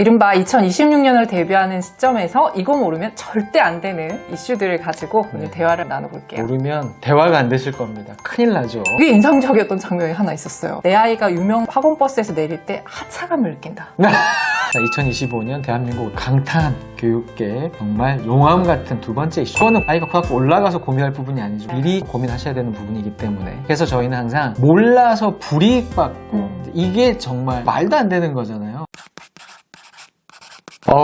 이른바 2026년을 대비하는 시점에서 이거 모르면 절대 안 되는 이슈들을 가지고 오늘 대화를 나눠볼게요. 모르면 대화가 안 되실 겁니다. 큰일 나죠. 되게 인상적이었던 장면이 하나 있었어요. 내 아이가 유명 학원버스에서 내릴 때 하차감을 느낀다. 2025년 대한민국 강탄 교육계 정말 용암 같은 두 번째 이슈. 이거는 아이가 고등학교 올라가서 고민할 부분이 아니죠. 미리 고민하셔야 되는 부분이기 때문에. 그래서 저희는 항상 몰라서 불이익받고 이게 정말 말도 안 되는 거잖아요.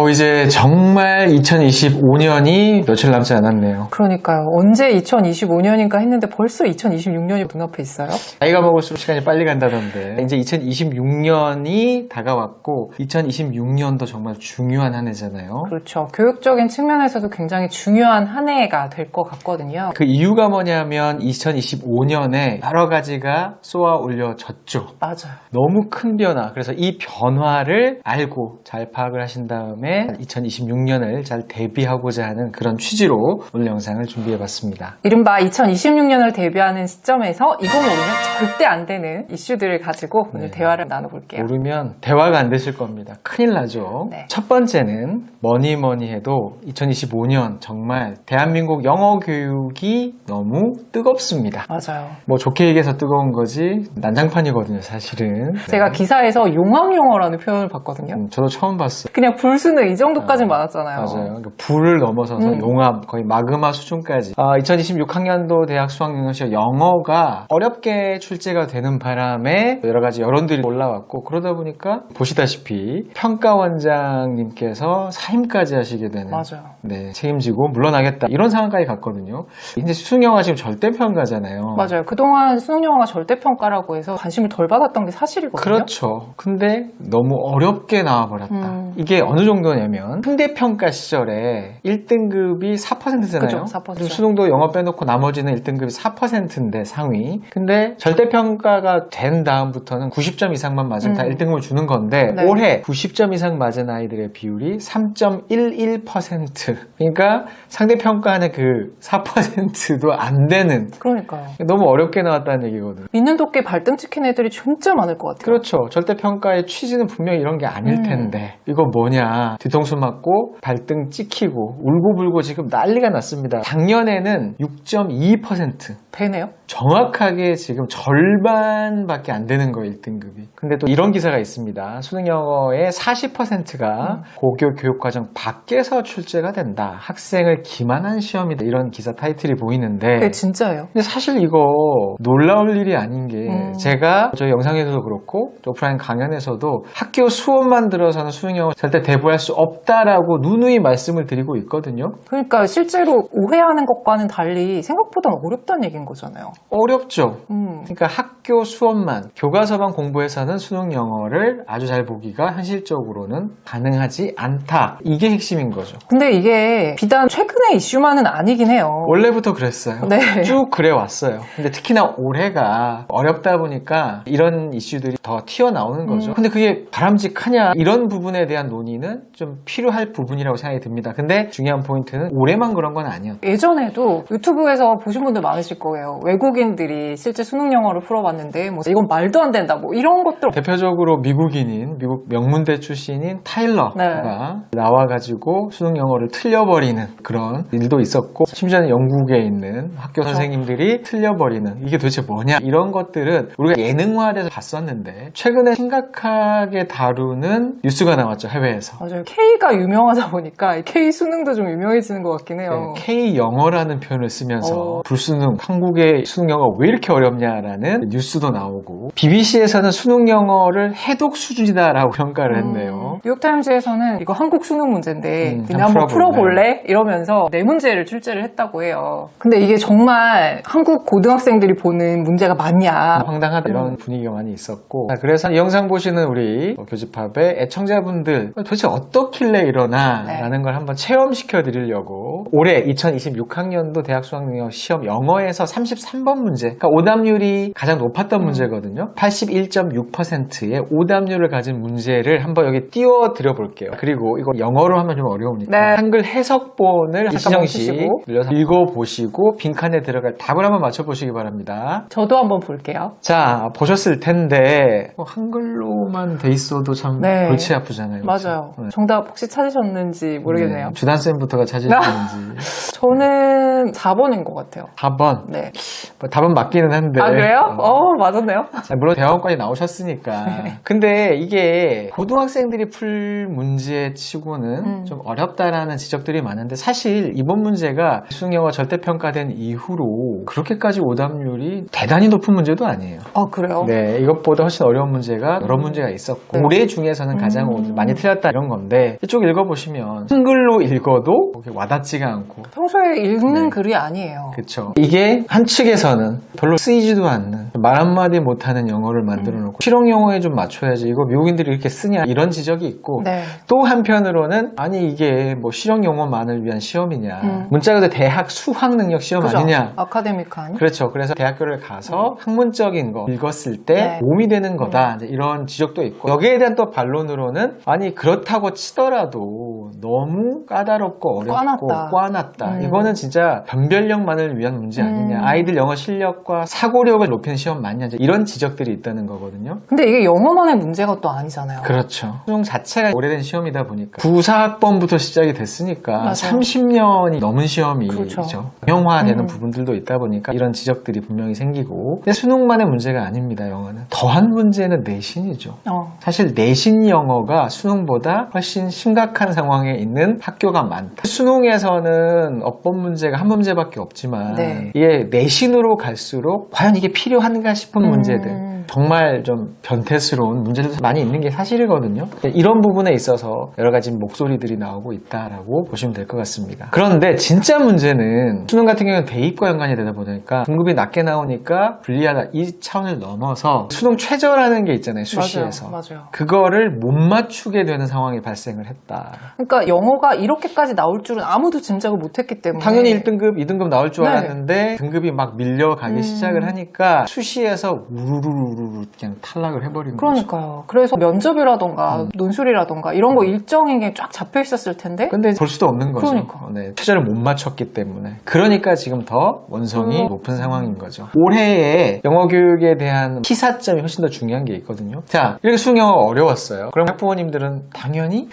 이제 정말 2025년이 며칠 남지 않았네요. 그러니까요. 언제 2025년인가 했는데 벌써 2026년이 눈앞에 있어요? 나이가 먹을수록 시간이 빨리 간다던데 이제 2026년이 다가왔고 2026년도 정말 중요한 한 해잖아요. 그렇죠. 교육적인 측면에서도 굉장히 중요한 한 해가 될 것 같거든요. 그 이유가 뭐냐면 2025년에 여러 가지가 쏘아 올려졌죠. 맞아요. 너무 큰 변화. 그래서 이 변화를 알고 잘 파악을 하신 다음에 2026년을 잘 대비하고자 하는 그런 취지로 오늘 영상을 준비해봤습니다. 이른바 2026년을 대비하는 시점에서 이거 모르면 절대 안 되는 이슈들을 가지고 오늘 대화를 나눠볼게요. 모르면 대화가 안 되실 겁니다. 큰일 나죠. 네. 첫 번째는 뭐니 해도 2025년 정말 대한민국 영어 교육이 너무 뜨겁습니다. 맞아요. 뭐 좋게 얘기해서 뜨거운 거지 난장판이거든요, 사실은. 제가 기사에서 용암영어라는 표현을 봤거든요. 저도 처음 봤어요. 그냥 불수능 이 정도까지는 많았잖아요. 맞아요. 그러니까 불을 넘어서서 용암, 거의 마그마 수준까지. 2026학년도 대학 수학영어 시험 영어가 어렵게 출제가 되는 바람에 여러 가지 여론들이 올라왔고 그러다 보니까 보시다시피 평가원장님께서 사임까지 하시게 되는 맞아요. 네, 책임지고 물러나겠다 이런 상황까지 갔거든요. 근데 수능영어가 지금 절대평가잖아요. 맞아요. 그동안 수능영어가 절대평가라고 해서 관심을 덜 받았던 게 사실이거든요. 그렇죠. 근데 너무 어렵게 나와버렸다. 이게 어느 정도냐면 상대평가 시절에 1등급이 4%잖아요. 그죠, 4%. 수능도 영어 빼놓고 나머지는 1등급이 4%인데 상위. 근데 절대평가가 된 다음부터는 90점 이상만 맞으면 다 1등급을 주는 건데 네. 올해 90점 이상 맞은 아이들의 비율이 3.11%. 그러니까 상대평가하는 그 4%도 안 되는. 그러니까요. 너무 어렵게 나왔다는 얘기거든요. 믿는 도끼 발등 찍힌 애들이 진짜 많을 것 같아요. 그렇죠. 절대평가의 취지는 분명히 이런 게 아닐 텐데 이거 뭐냐, 뒤통수 맞고 발등 찍히고 울고불고 지금 난리가 났습니다. 작년에는 6.2%. 되네요. 정확하게 지금 절반밖에 안 되는 거예요, 1등급이. 근데 또 이런 기사가 있습니다. 수능영어의 40%가 고교 교육과정 밖에서 출제가 된다. 학생을 기만한 시험이다. 이런 기사 타이틀이 보이는데 그게 진짜예요. 근데 사실 이거 놀라울 일이 아닌 게 제가 저희 영상에서도 그렇고 오프라인 강연에서도 학교 수업만 들어서는 수능영어 절대 대부할 수 없다라고 누누이 말씀을 드리고 있거든요. 그러니까 실제로 오해하는 것과는 달리 생각보다 어렵다는 얘기인 거잖아요. 어렵죠. 그러니까 학교 수업만, 교과서만 공부해서는 수능 영어를 아주 잘 보기가 현실적으로는 가능하지 않다. 이게 핵심인 거죠. 근데 이게 비단 최근의 이슈만은 아니긴 해요. 원래부터 그랬어요. 네. 쭉 그래 왔어요. 근데 특히나 올해가 어렵다 보니까 이런 이슈들이 더 튀어나오는 거죠. 근데 그게 바람직하냐, 이런 부분에 대한 논의는 좀 필요할 부분이라고 생각이 듭니다. 근데 중요한 포인트는 올해만 그런 건 아니에요. 예전에도 유튜브에서 보신 분들 많으실 거예요. 외국인들이 실제 수능 영어를 풀어봤는데 뭐 이건 말도 안 된다 뭐 이런 것들. 대표적으로 미국인인, 미국 명문대 출신인 타일러가 나와가지고 수능 영어를 틀려버리는 그런 일도 있었고, 심지어는 영국에 있는 학교 선생님들이 틀려버리는, 이게 도대체 뭐냐, 이런 것들은 우리가 예능화돼서 봤었는데 최근에 심각하게 다루는 뉴스가 나왔죠, 해외에서. 맞아요. K가 유명하다 보니까 K 수능도 좀 유명해지는 것 같긴 해요. K 영어라는 표현을 쓰면서 불수능, 한국의 수능 영어 왜 이렇게 어렵냐라는 뉴스도 나오고, BBC에서는 수능 영어를 해독 수준이다라고 평가를 했네요. 뉴욕타임즈에서는 이거 한국 수능 문제인데 니네 한번 풀어볼래? 이러면서 네 문제를 출제를 했다고 해요. 근데 이게 정말 한국 고등학생들이 보는 문제가 맞냐, 황당하다, 이런 분위기가 많이 있었고, 그래서 이 영상 보시는 우리 교집합의 애청자분들 도대체 어떻길래 이러나 라는 걸 한번 체험시켜 드리려고 올해 2026학년도 대학 수학능력 시험 영어에서 33번 문제, 그러니까 오답률이 가장 높았던 문제거든요. 81.6%의 오답률을 가진 문제를 한번 여기 띄워 드려 볼게요. 그리고 이거 영어로 하면 좀 어려우니까 한글 해석본을 이시정씨 눌러서 읽어보시고 빈칸에 들어갈 답을 한번 맞춰보시기 바랍니다. 저도 한번 볼게요. 자, 보셨을 텐데 한글로만 돼 있어도 참 골치 아프잖아요. 맞아요. 정답 혹시 찾으셨는지 모르겠네요. 네, 주단쌤부터가 찾으셨는지. 저는 4번인 것 같아요. 4번. 네. 뭐 답은 맞기는 한데. 아, 그래요? 맞았네요. 물론 대학원까지 나오셨으니까. 근데 이게 고등학생들이 풀 문제 치고는 좀 어렵다라는 지적들이 많은데 사실 이번 문제가 수능영어 절대평가된 이후로 그렇게까지 오답률이 대단히 높은 문제도 아니에요. 아, 그래요? 네, 이것보다 훨씬 어려운 문제가 여러 문제가 있었고 올해 중에서는 가장 많이 틀렸다 이런 건데 이쪽 읽어보시면 한글로 읽어도 와닿지가 않고 평소에 읽는 글이 아니에요. 그렇죠. 이게 한 측에서는 별로 쓰이지도 않는 말 한마디 못하는 영어를 만들어 놓고 실용 영어에 좀 맞춰야지 이거 미국인들이 이렇게 쓰냐 이런 지적이 있고 네. 또 한편으로는 아니 이게 뭐 실용 영어만을 위한 시험이냐 문자 그대로 대학 수학 능력 시험 그죠? 아니냐 아카데미칸. 그렇죠. 그래서 대학교를 가서 학문적인 거 읽었을 때 네. 도움이 되는 거다 이제 이런 지적도 있고 여기에 대한 또 반론으로는 아니 그렇다고 치더라도 너무 까다롭고 어렵고 꽈놨다. 이거는 진짜 변별력만을 위한 문제 아니냐. 아이들 영어 실력과 사고력을 높이는 시험 맞냐. 이제 이런 지적들이 있다는 거거든요. 근데 이게 영어만의 문제가 또 아니잖아요. 그렇죠. 수능 자체가 오래된 시험이다 보니까 94학번부터 시작이 됐으니까 맞아요. 30년이 넘은 시험이죠. 그렇죠. 영화되는 부분들도 있다 보니까 이런 지적들이 분명히 생기고 근데 수능만의 문제가 아닙니다. 영어는. 더한 문제는 내신이죠. 사실 내신 영어가 수능보다 훨씬 심각한 상황에 있는 학교가 많다. 수능에서는 어법 문제가 한 문제밖에 없지만 네. 이게 내신으로 갈수록 과연 이게 필요한가 싶은 문제들 정말 좀 변태스러운 문제들도 많이 있는 게 사실이거든요. 이런 부분에 있어서 여러 가지 목소리들이 나오고 있다라고 보시면 될 것 같습니다. 그런데 진짜 문제는 수능 같은 경우는 대입과 연관이 되다 보니까 등급이 낮게 나오니까 불리하다 이 차원을 넘어서 수능 최저라는 게 있잖아요. 수시에서. 맞아요. 그거를 못 맞추게 되는 상황이 발생을 했다. 그러니까 영어가 이렇게까지 나올 줄은 아무도 짐작을 못했기 때문에 당연히 1등급, 2등급 나올 줄 네. 알았는데 등급이 막 밀려가기 시작을 하니까 수시에서 우르르르르 그냥 탈락을 해버린 거죠. 그러니까요. 그래서 면접이라던가 논술이라던가 이런 거 일정인 게 쫙 잡혀 있었을 텐데 근데 볼 수도 없는 거죠. 그러니까. 네, 최저를 못 맞췄기 때문에. 그러니까 지금 더 원성이 높은 상황인 거죠. 올해의 영어 교육에 대한 시사점이 훨씬 더 중요한 게 있거든요. 자, 이렇게 수능 영어가 어려웠어요. 그럼 학부모님들은 당연히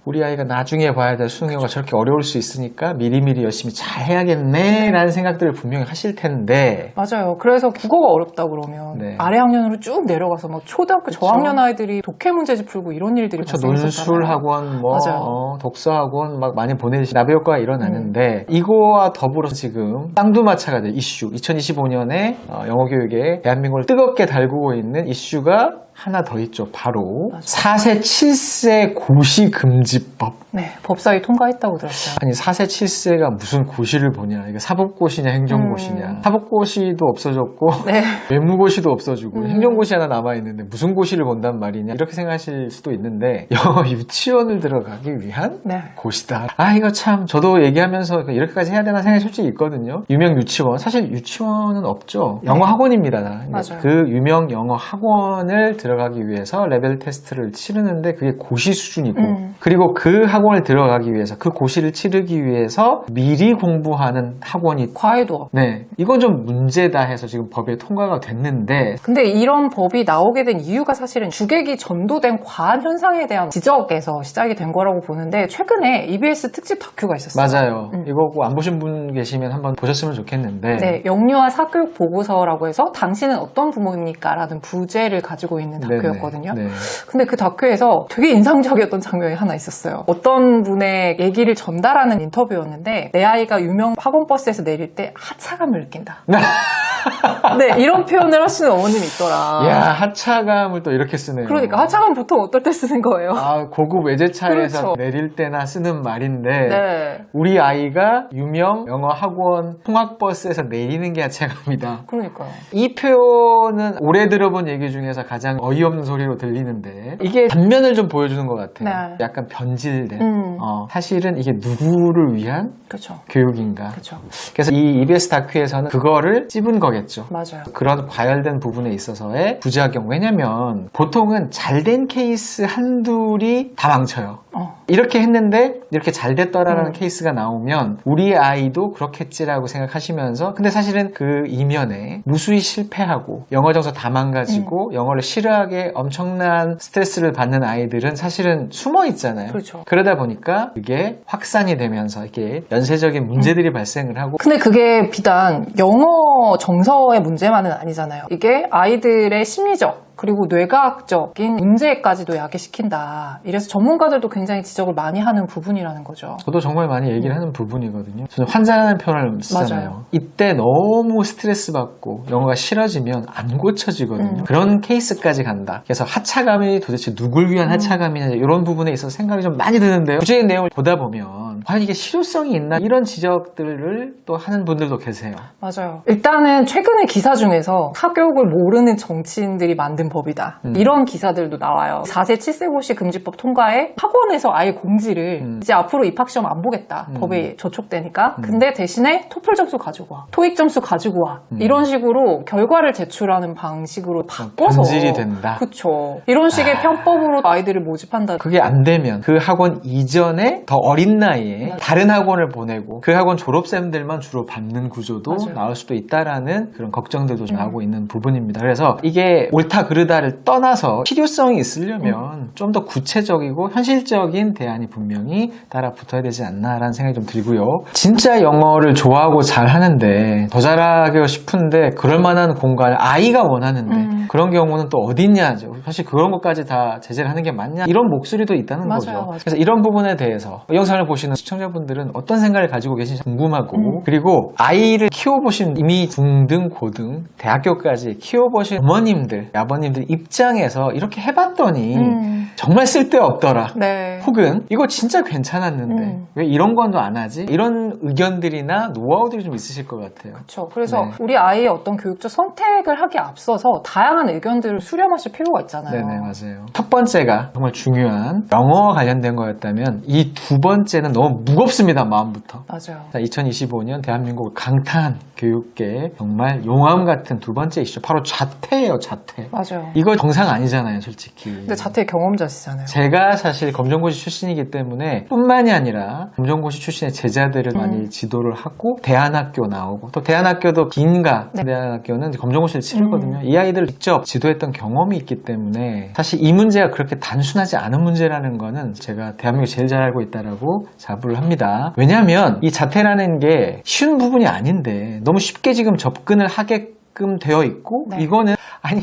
우리 아이가 나중에 봐야 될 수능 영어가 저렇게 어려울 수 있으니까 미리미리 열심히 잘 해야겠네 라는 생각들을 분명히 하실 텐데 맞아요. 그래서 국어가 어렵다 그러면 네. 아래 학년으로 쭉 내려가서 막 초등학교 저학년 아이들이 독해 문제집 풀고 이런 일들이 그렇죠. 발생했었잖아요. 논술학원, 맞아요. 독서학원 막 많이 보내듯이 나비효과가 일어나는데 이거와 더불어서 지금 쌍두마차가 될 이슈 2025년에 영어 교육에 대한민국을 뜨겁게 달구고 있는 이슈가 하나 더 있죠. 바로 4세 7세 고시금지법. 네, 법사위 통과했다고 들었어요. 아니 4세 7세가 무슨 고시를 보냐. 이게 사법고시냐 행정고시냐. 사법고시도 없어졌고 네. 외무고시도 없어지고 행정고시 하나 남아있는데 무슨 고시를 본단 말이냐 이렇게 생각하실 수도 있는데 영어 유치원을 들어가기 위한 네. 고시다. 아 이거 참 저도 얘기하면서 이렇게까지 해야 되나 생각이 솔직히 있거든요. 유명 유치원 사실 유치원은 없죠. 영어 학원입니다. 맞아요. 그 유명 영어 학원을 들어가기 위해서 레벨 테스트를 치르는데 그게 고시 수준이고 그리고 그 학원을 들어가기 위해서 그 고시를 치르기 위해서 미리 공부하는 학원이 과외도. 네, 이건 좀 문제다 해서 지금 법에 통과가 됐는데 근데 이런 법이 나오게 된 이유가 사실은 주객이 전도된 과한 현상에 대한 지적에서 시작이 된 거라고 보는데 최근에 EBS 특집 다큐가 있었어요. 맞아요. 이거 안 보신 분 계시면 한번 보셨으면 좋겠는데 네, 영유아 사교육 보고서라고 해서 당신은 어떤 부모입니까? 라는 부제를 가지고 있는 다큐였거든요. 네네. 네. 근데 그 다큐에서 되게 인상적이었던 장면이 하나 있었어요. 어떤 분의 얘기를 전달하는 인터뷰였는데 내 아이가 유명 학원버스에서 내릴 때 하차감을 느낀다. 네, 이런 표현을 하시는 어머님이 있더라. 야, 하차감을 또 이렇게 쓰네요. 그러니까 하차감 보통 어떨 때 쓰는 거예요? 아, 고급 외제차에서 그렇죠. 내릴 때나 쓰는 말인데 네. 우리 아이가 유명 영어 학원 통학버스에서 내리는 게 하차감이다. 그러니까요. 이 표현은 오래 들어본 얘기 중에서 가장 어이없는 소리로 들리는데 이게 단면을 좀 보여주는 것 같아요. 네. 약간 변질된. 사실은 이게 누구를 위한 그렇죠. 교육인가. 그렇죠. 그래서 이 EBS 다큐에서는 그거를 찝은 거겠죠. 맞아요. 그런 과열된 부분에 있어서의 부작용. 왜냐면 보통은 잘된 케이스 한둘이 다 망쳐요. 이렇게 했는데 이렇게 잘 됐더라라는 케이스가 나오면 우리 아이도 그렇겠지라고 생각하시면서 근데 사실은 그 이면에 무수히 실패하고 영어 정서 다 망가지고 영어를 싫어하게 엄청난 스트레스를 받는 아이들은 사실은 숨어 있잖아요. 그렇죠. 그러다 보니까 그게 확산이 되면서 이렇게 연쇄적인 문제들이 발생을 하고 근데 그게 비단 영어 정서의 문제만은 아니잖아요. 이게 아이들의 심리적 그리고 뇌과학적인 문제까지도 야기시킨다. 이래서 전문가들도 굉장히 지적을 많이 하는 부분이라는 거죠. 저도 정말 많이 얘기를 하는 부분이거든요. 저는 환자라는 표현을 쓰잖아요. 맞아요. 이때 너무 스트레스 받고 영어가 싫어지면 안 고쳐지거든요. 그런 케이스까지 간다. 그래서 하차감이 도대체 누굴 위한 하차감이냐 이런 부분에 있어서 생각이 좀 많이 드는데요. 구체적인 내용을 보다 보면 과연 이게 실효성이 있나 이런 지적들을 또 하는 분들도 계세요. 맞아요. 일단은 최근의 기사 중에서 사교육을 모르는 정치인들이 만든 법이다. 이런 기사들도 나와요. 4세 7세 고시 금지법 통과에 학원에서 아예 공지를 이제 앞으로 입학시험 안 보겠다. 법에 저촉되니까. 근데 대신에 토플 점수 가지고 와. 토익 점수 가지고 와. 이런 식으로 결과를 제출하는 방식으로 바꿔서. 변질이 된다. 그쵸. 이런 식의 편법으로 아이들을 모집한다. 그게 안 되면 그 학원 이전에 더 어린 나이에 다른 학원을 보내고 그 학원 졸업생들만 주로 받는 구조도 맞아요. 나올 수도 있다라는 그런 걱정들도 좀 나오고 있는 부분입니다. 그래서 이게 옳다 그르다를 떠나서 실효성이 있으려면 좀 더 구체적이고 현실적인 대안이 분명히 따라 붙어야 되지 않나라는 생각이 좀 들고요. 진짜 영어를 좋아하고 잘하는데 더 잘하고 싶은데 그럴 만한 공간을 아이가 원하는데 그런 경우는 또 어딨냐죠. 사실 그런 것까지 다 제재를 하는 게 맞냐 이런 목소리도 있다는 맞아요, 거죠. 맞아요. 그래서 이런 부분에 대해서 영상을 보시는 시청자분들은 어떤 생각을 가지고 계신지 궁금하고 그리고 아이를 키워보신 이미 중등, 고등, 대학교까지 키워보신 어머님들, 아버님들 입장에서 이렇게 해봤더니 정말 쓸데없더라. 네. 혹은 이거 진짜 괜찮았는데 왜 이런 건 또 안 하지? 이런 의견들이나 노하우들이 좀 있으실 것 같아요. 그렇죠. 그래서 네. 우리 아이의 어떤 교육적 선택을 하기에 앞서서 다양한 의견들을 수렴하실 필요가 있잖아요. 네네, 맞아요. 첫 번째가 정말 중요한 영어와 관련된 거였다면 이 두 번째는 너무 무겁습니다, 마음부터. 맞아요. 자, 2025년 대한민국을 강타한 교육계 정말 용암 같은 두 번째 이슈 바로 자퇴예요, 자퇴. 맞아요. 이거 정상 아니잖아요, 솔직히. 근데 자퇴 경험자시잖아요. 제가 사실 검정고시 출신이기 때문에 뿐만이 아니라 검정고시 출신의 제자들을 많이 지도를 하고 대안학교 나오고 또 대안학교도 긴가 네. 대안학교는 이제 검정고시를 치르거든요. 이 아이들을 직접 지도했던 경험이 있기 때문에 사실 이 문제가 그렇게 단순하지 않은 문제라는 거는 제가 대한민국이 제일 잘 알고 있다라고 자부를 합니다. 왜냐하면 이 자퇴라는 게 쉬운 부분이 아닌데 너무 쉽게 지금 접근을 하게끔 되어 있고 네. 이거는 아니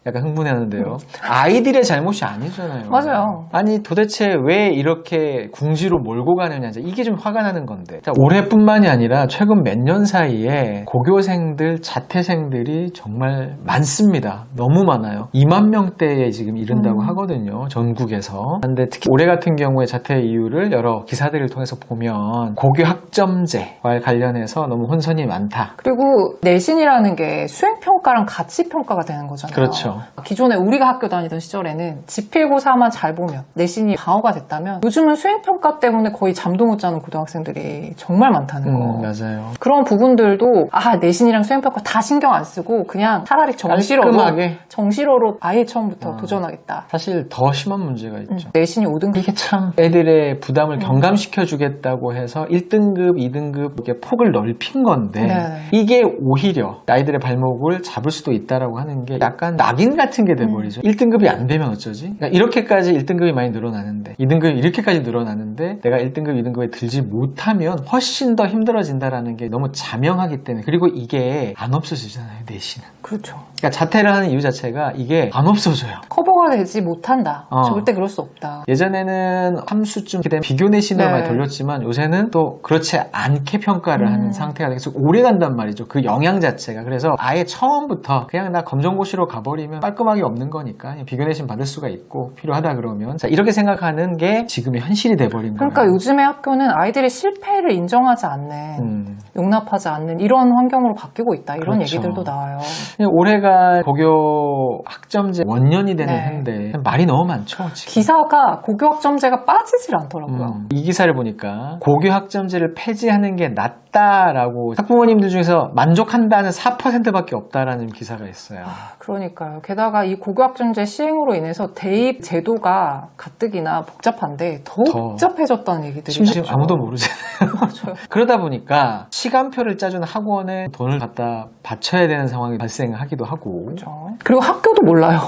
약간 흥분하는데요. 아이들의 잘못이 아니잖아요. 맞아요. 아니 도대체 왜 이렇게 궁지로 몰고 가느냐 이게 좀 화가 나는 건데 자, 올해뿐만이 아니라 최근 몇 년 사이에 고교생들, 자퇴생들이 정말 많습니다. 너무 많아요. 2만 명대에 지금 이른다고 하거든요. 전국에서. 근데 특히 올해 같은 경우에 자퇴 이유를 여러 기사들을 통해서 보면 고교 학점제와 관련해서 너무 혼선이 많다. 그리고 내신이라는 게 수행평가랑 같이 평가가 되는 거잖아요. 그렇죠. 기존에 우리가 학교 다니던 시절에는 지필고사만 잘 보면 내신이 방어가 됐다면 요즘은 수행평가 때문에 거의 잠도 못 자는 고등학생들이 정말 많다는 거. 맞아요. 그런 부분들도 내신이랑 수행평가 다 신경 안 쓰고 그냥 차라리 깔끔하게. 정시로로 아예 처음부터 도전하겠다. 사실 더 심한 문제가 있죠. 내신이 5등급. 이게 참 애들의 부담을 경감시켜 주겠다고 해서 1등급, 2등급 이렇게 폭을 넓힌 건데 네. 이게 오히려 아이들의 발목을 잡을 수도 있다라고 하는 게 약간 낙인 같은 게 돼버리죠. 1등급이 안 되면 어쩌지? 그러니까 이렇게까지 1등급이 많이 늘어나는데 2등급이 이렇게까지 늘어나는데 내가 1등급, 2등급에 들지 못하면 훨씬 더 힘들어진다라는 게 너무 자명하기 때문에 그리고 이게 안 없어지잖아요, 내신은. 그렇죠. 그러니까 자퇴를 하는 이유 자체가 이게 안 없어져요. 커버가 되지 못한다. 어. 절대 그럴 수 없다. 예전에는 함수쯤 되면 비교 내신으로 네. 많이 돌렸지만 요새는 또 그렇지 않게 평가를 하는 상태가 계속 오래 간단 말이죠. 그 영향 자체가. 그래서 아예 처음부터 그냥 나 검정고시로 가버리면 깔끔하게 없는 거니까 비교 내신 받을 수가 있고 필요하다 그러면 자, 이렇게 생각하는 게 지금의 현실이 돼버린 거예요. 그러니까 요즘의 학교는 아이들의 실패를 인정하지 않는 용납하지 않는 이런 환경으로 바뀌고 있다. 이런 그렇죠. 얘기들도 나와요. 올해가 고교 학점제 원년이 되는 네. 해인데 말이 너무 많죠. 지금. 기사가 고교 학점제가 빠지질 않더라고요. 이 기사를 보니까 고교 학점제를 폐지하는 게 낫다라고 학부모님들 중에서 만족한다는 4%밖에 없다라는 기사가 있어요. 그러니까요. 맞아요. 게다가 이 고교학점제 시행으로 인해서 대입 제도가 가뜩이나 복잡한데 더 복잡해졌다는 얘기들이 심지어 있죠. 아무도 모르잖아요. 맞아요. 그러다 보니까 시간표를 짜준 학원에 돈을 갖다 바쳐야 되는 상황이 발생하기도 하고. 그렇죠. 그리고 학교도 몰라요.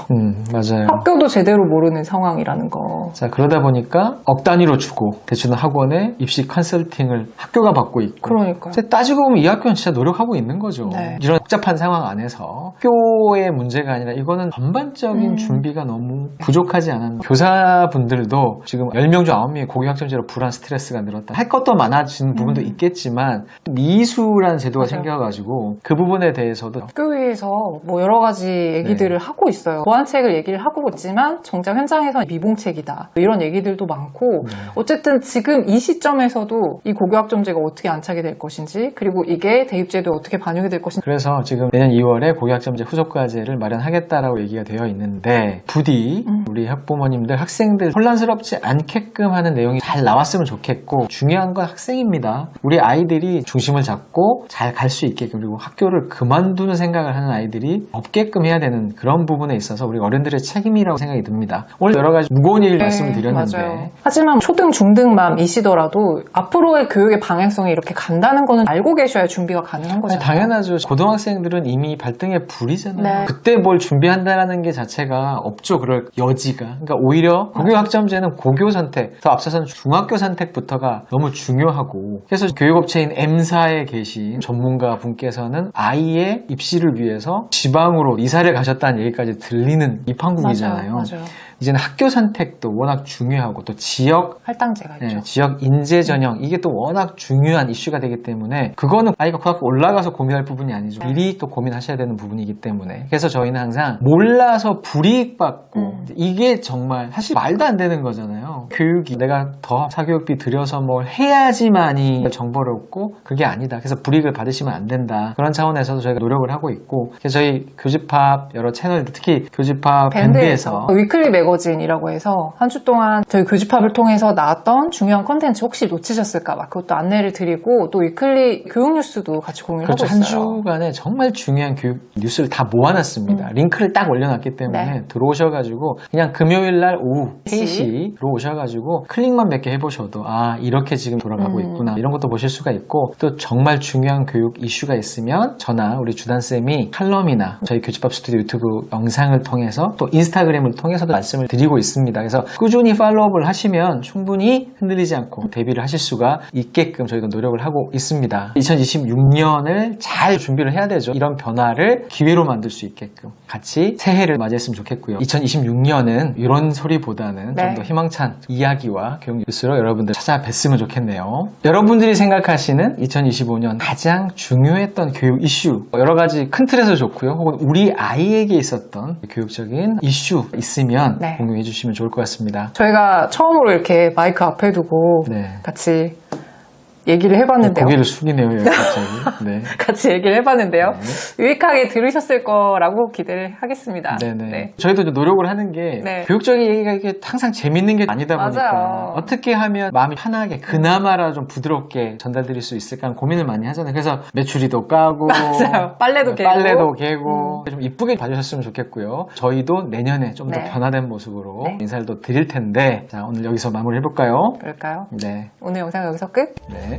맞아요. 학교도 제대로 모르는 상황이라는 거. 자, 그러다 보니까 억 단위로 주고 대주는 학원에 입시 컨설팅을 학교가 받고 있고. 그러니까요. 따지고 보면 이 학교는 진짜 노력하고 있는 거죠. 네. 이런 복잡한 상황 안에서 학교의 문제가 아니라 이거는 전반적인 준비가 너무 부족하지 않은 교사분들도 지금 10명 중 9명이 고교학점제로 불안 스트레스가 늘었다. 할 것도 많아진 부분도 있겠지만 미수라는 제도가 맞아요. 생겨가지고 그 부분에 대해서도 학교에서 뭐 여러 가지 얘기들을 하고 있어요. 보완책을 얘기를 하고 있지만 정작 현장에서 미봉책이다. 이런 얘기들도 많고 어쨌든 지금 이 시점에서도 이 고교학점제가 어떻게 안착이 될 것인지 그리고 이게 대입제도에 어떻게 반영이 될 것인지 그래서 지금 내년 2월에 고교학점제 후속과제를 마련하겠다라고 얘기가 되어 있는데 부디 우리 학부모님들 학생들 혼란스럽지 않게끔 하는 내용이 잘 나왔으면 좋겠고 중요한 건 학생입니다. 우리 아이들이 중심을 잡고 잘 갈 수 있게끔 그리고 학교를 그만두는 생각을 하는 아이들이 없게끔 해야 되는 그런 부분에 있어서 우리 어른들의 책임이라고 생각이 듭니다. 오늘 여러 가지 무거운 얘기를 말씀을 드렸는데 맞아요. 하지만 초등, 중등맘이시더라도 앞으로의 교육의 방향성이 이렇게 간다는 거는 알고 계셔야 준비가 가능한 거잖아요. 당연하죠. 고등학생들은 이미 발등에 불이잖아요. 네. 그때 뭘 준비한다는 게 자체가 없죠. 그럴 여지가. 그러니까 오히려 고교학점제는 고교 선택, 더 앞서서는 중학교 선택부터가 너무 중요하고 그래서 교육업체인 M사에 계신 전문가 분께서는 아이의 입시를 위해서 지방으로 이사를 가셨다는 얘기까지 들리는 입항국이잖아요. 맞아요. 이제는 학교 선택도 워낙 중요하고 또 지역 할당제가 있죠. 지역 인재 전형 이게 또 워낙 중요한 이슈가 되기 때문에 그거는 아이가 고등학교 올라가서 고민할 부분이 아니죠. 미리 또 고민하셔야 되는 부분이기 때문에 그래서 저희는 항상 몰라서 불이익 받고 이게 정말 사실 말도 안 되는 거잖아요. 교육이 내가 더 사교육비 들여서 뭘 해야지만이 정보를 얻고 그게 아니다. 그래서 불이익을 받으시면 안 된다. 그런 차원에서도 저희가 노력을 하고 있고 그래서 저희 교집합 여러 채널 특히 교집합 밴드에서 위클리 매거진이라고 해서 한 주 동안 저희 교집합을 통해서 나왔던 중요한 컨텐츠 혹시 놓치셨을까 봐 그것도 안내를 드리고 또 위클리 교육 뉴스도 같이 공유를 그렇죠. 하고 한 있어요. 주간에 정말 중요한 교육 뉴스를 다 모아놨습니다. 링크를 딱 올려놨기 때문에 들어오셔가지고 그냥 금요일 날 오후 3시로 오셔가지고 클릭만 몇 개 해보셔도 아 이렇게 지금 돌아가고 있구나 이런 것도 보실 수가 있고 또 정말 중요한 교육 이슈가 있으면 저나 우리 주단쌤이 칼럼이나 저희 교집합 스튜디오 유튜브 영상을 통해서 또 인스타그램을 통해서도 말씀을 드리고 있습니다. 그래서 꾸준히 팔로우업을 하시면 충분히 흔들리지 않고 데뷔를 하실 수가 있게끔 저희가 노력을 하고 있습니다. 2026년을 잘 준비를 해야 되죠. 이런 변화를 기회로 만들 수 있게끔 같이 새해를 맞이했으면 좋겠고요. 2026년은 이런 소리보다는 좀 더 희망찬 이야기와 교육 뉴스로 여러분들 찾아뵀으면 좋겠네요. 여러분들이 생각하시는 2025년 가장 중요했던 교육 이슈 여러 가지 큰 틀에서 좋고요. 혹은 우리 아이에게 있었던 교육적인 이슈 있으면 공유해 주시면 좋을 것 같습니다. 저희가 처음으로 이렇게 마이크 앞에 두고 같이 얘기를 해봤는데요. 고개를 숙이네요, 갑자기. 네. 같이 얘기를 해봤는데요. 유익하게 들으셨을 거라고 기대를 하겠습니다. 네네. 저희도 좀 노력을 하는 게 교육적인 얘기가 이게 항상 재밌는 게 아니다 보니까 어떻게 하면 마음이 편하게 그나마라 좀 부드럽게 전달드릴 수 있을까 고민을 많이 하잖아요. 그래서 메추리도 까고 맞아요. 빨래도 개고 좀 이쁘게 봐주셨으면 좋겠고요. 저희도 내년에 좀 더 변화된 모습으로 인사를 또 드릴 텐데 자 오늘 여기서 마무리 해볼까요? 그럴까요? 네. 오늘 영상 여기서 끝? 네.